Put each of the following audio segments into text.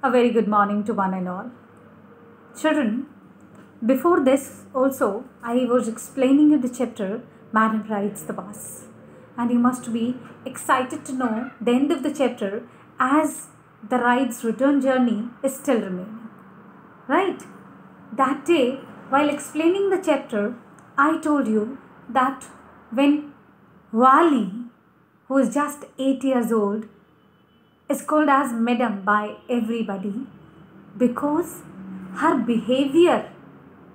A very good morning to one and all. Children, before this also I was explaining you the chapter Madam Rides the Bus. And you must be excited to know the end of the chapter as the ride's return journey is still remaining. Right? That day, while explaining the chapter, I told you that when Wali, who is just 8 years old, is called as Madam by everybody because her behavior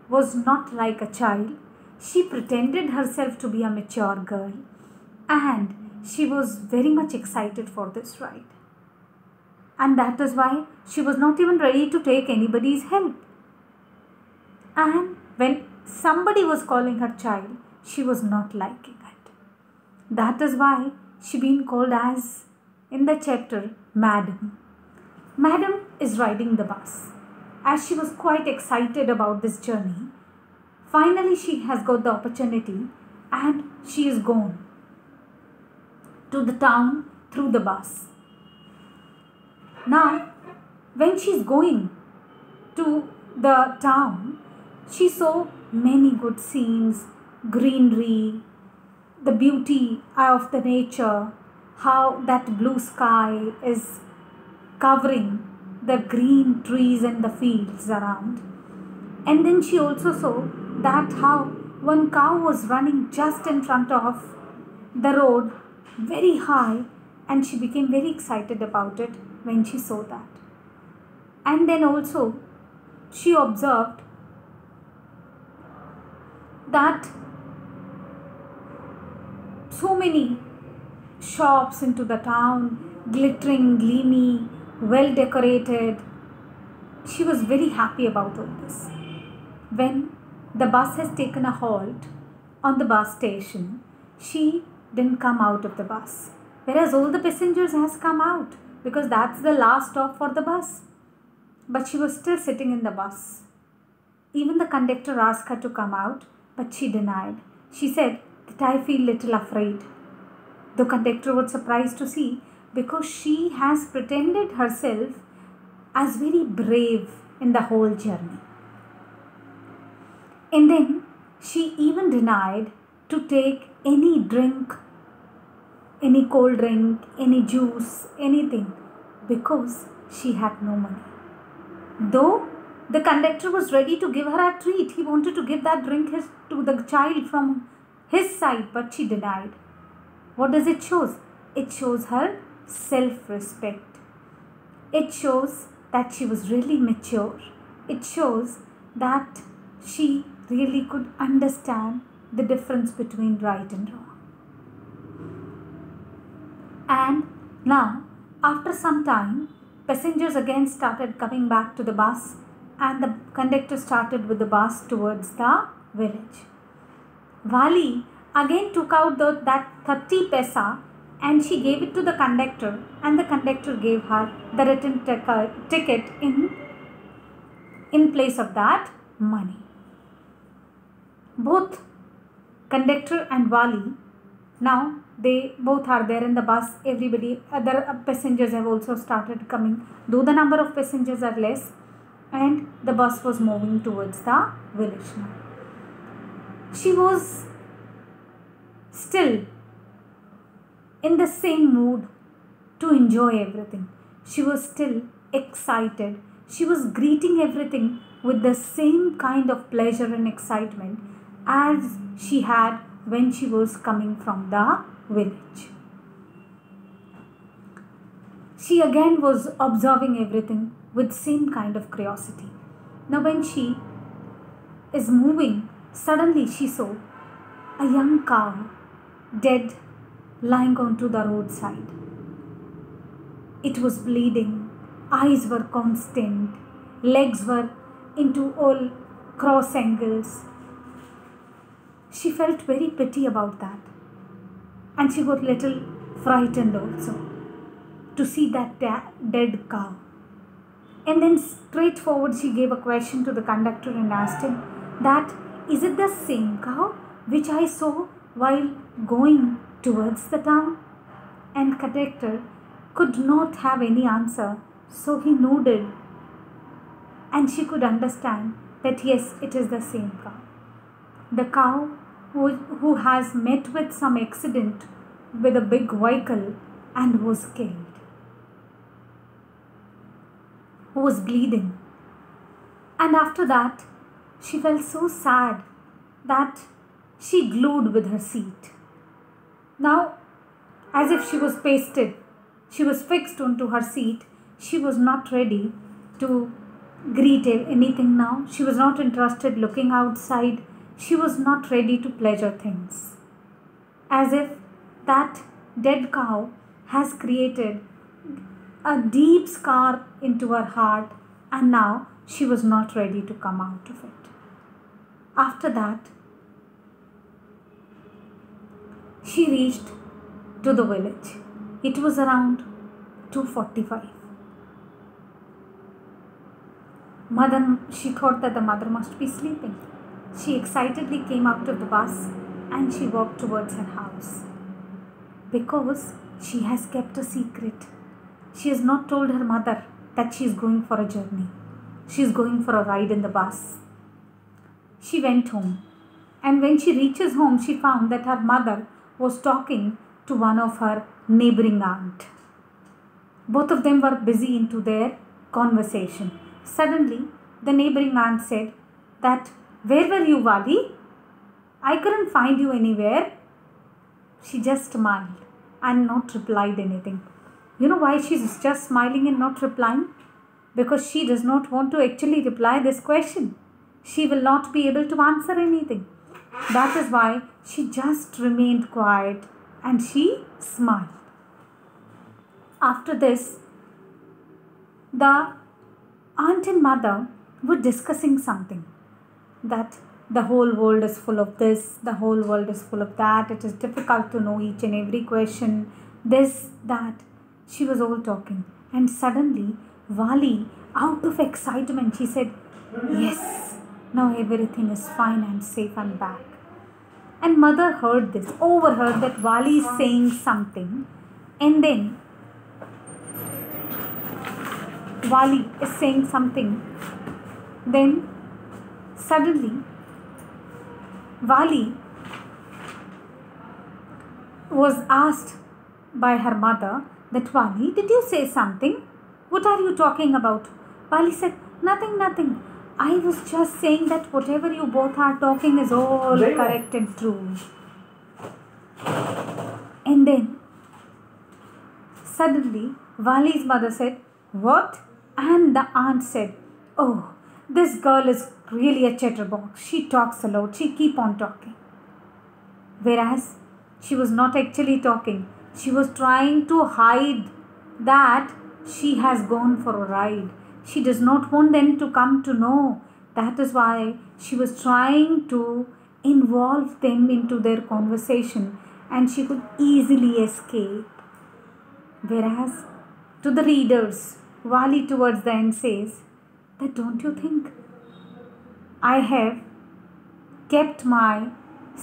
was not like a child. She pretended herself to be a mature girl and she was very much excited for this ride. And that is why she was not even ready to take anybody's help. And when somebody was calling her child, she was not liking it. That is why she been called as, in the chapter, Madam. Madam is riding the bus. As she was quite excited about this journey, finally she has got the opportunity and she is gone to the town through the bus. Now, when she is going to the town, she saw many good scenes, greenery, the beauty of the nature, how that blue sky is covering the green trees and the fields around. And then she also saw that how one cow was running just in front of the road very high, and she became very excited about it when she saw that. And then also she observed that so many shops into the town, glittering, gleamy, well decorated. She was very happy about all this. When the bus has taken a halt on the bus station, she didn't come out of the bus, whereas all the passengers has come out because that's the last stop for the bus. But she was still sitting in the bus. Even the conductor asked her to come out, but she denied. She said that I feel little afraid. The conductor was surprised to see because she has pretended herself as very brave in the whole journey. And then she even denied to take any drink, any cold drink, any juice, anything, because she had no money. Though the conductor was ready to give her a treat, he wanted to give that drink to the child from his side, but she denied. What does it show? It shows her self-respect. It shows that she was really mature. It shows that she really could understand the difference between right and wrong. And now, after some time, passengers again started coming back to the bus and the conductor started with the bus towards the village. Wali again took out that 30 paisa and she gave it to the conductor, and the conductor gave her the return ticket in place of that money. Both conductor and Wali, now they both are there in the bus. Everybody, other passengers have also started coming, though the number of passengers are less, and the bus was moving towards the village now. She was still in the same mood to enjoy everything. She was still excited. She was greeting everything with the same kind of pleasure and excitement as she had when she was coming from the village. She again was observing everything with same kind of curiosity. Now when she is moving, suddenly she saw a young cow dead, lying onto the roadside. It was bleeding, eyes were constant, legs were into all cross angles. She felt very pity about that, and she got little frightened also to see that dead cow. And then straightforward she gave a question to the conductor and asked him that, is it the same cow which I saw while going towards the town? And conductor could not have any answer, So he nodded, and she could understand that yes, it is the same cow. The cow who has met with some accident with a big vehicle and was killed, who was bleeding. And after that, she felt so sad that she glued with her seat. Now, as if she was pasted, she was fixed onto her seat. She was not ready to greet anything now. She was not interested looking outside. She was not ready to pleasure things. As if that dead cow has created a deep scar into her heart, and now she was not ready to come out of it. After that, she reached to the village. It was around 2:45. She thought that the mother must be sleeping. She excitedly came out of the bus and she walked towards her house. Because she has kept a secret. She has not told her mother that she is going for a journey. She is going for a ride in the bus. She went home, and when she reaches home, she found that her mother was talking to one of her neighboring aunt. Both of them were busy into their conversation. Suddenly, the neighboring aunt said that, "Where were you, Vali? I couldn't find you anywhere." She just smiled and not replied anything. You know why she's just smiling and not replying? Because she does not want to actually reply this question. She will not be able to answer anything. That is why she just remained quiet and she smiled. After this, the aunt and mother were discussing something, that the whole world is full of this, the whole world is full of that, it is difficult to know each and every question, this, that. She was all talking, and suddenly Vali, out of excitement, she said, "Yes, now everything is fine, I'm safe, I'm back." And mother heard this, overheard that Vali is saying something, and then Vali is saying something. Then suddenly Vali was asked by her mother that, "Vali, did you say something? What are you talking about?" Vali said, "Nothing, nothing. I was just saying that whatever you both are talking is all correct and true." And then suddenly Vali's mother said, "What?" And the aunt said, "Oh, this girl is really a chatterbox. She talks a lot. She keep on talking." Whereas she was not actually talking. She was trying to hide that she has gone for a ride. She does not want them to come to know. That is why she was trying to involve them into their conversation, and she could easily escape. Whereas to the readers, Vali towards the end says that, "Don't you think I have kept my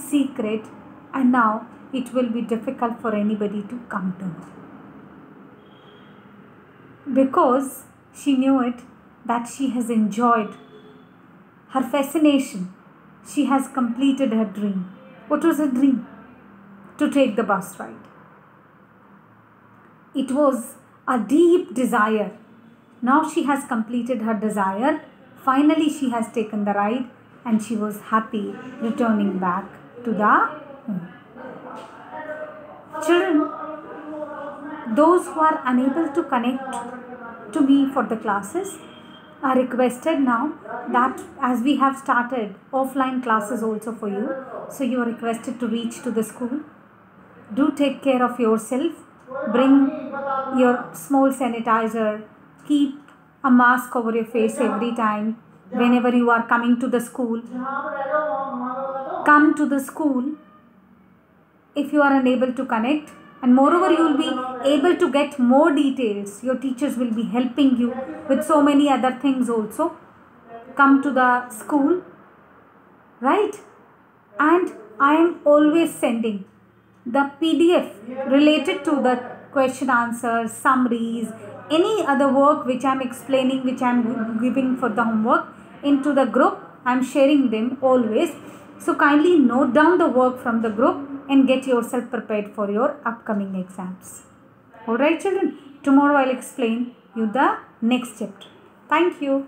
secret, and now it will be difficult for anybody to come to know?" Because she knew it, that she has enjoyed her fascination. She has completed her dream. What was her dream? To take the bus ride. It was a deep desire. Now she has completed her desire. Finally, she has taken the ride, and she was happy returning back to the home. Children, those who are unable to connect to me for the classes are requested now that, as we have started offline classes also for you, so you are requested to reach to the school. Do take care of yourself. Bring your small sanitizer. Keep a mask over your face every time whenever you are coming to the school. Come to the school if you are unable to connect, and moreover you will be able to get more details. Your teachers will be helping you with so many other things also. Come to the school, right? And I am always sending the PDF related to the question answers, summaries, any other work which I am explaining, which I am giving for the homework into the group, I am sharing them always. So kindly note down the work from the group and get yourself prepared for your upcoming exams. Alright children, tomorrow I will explain you the next chapter. Thank you.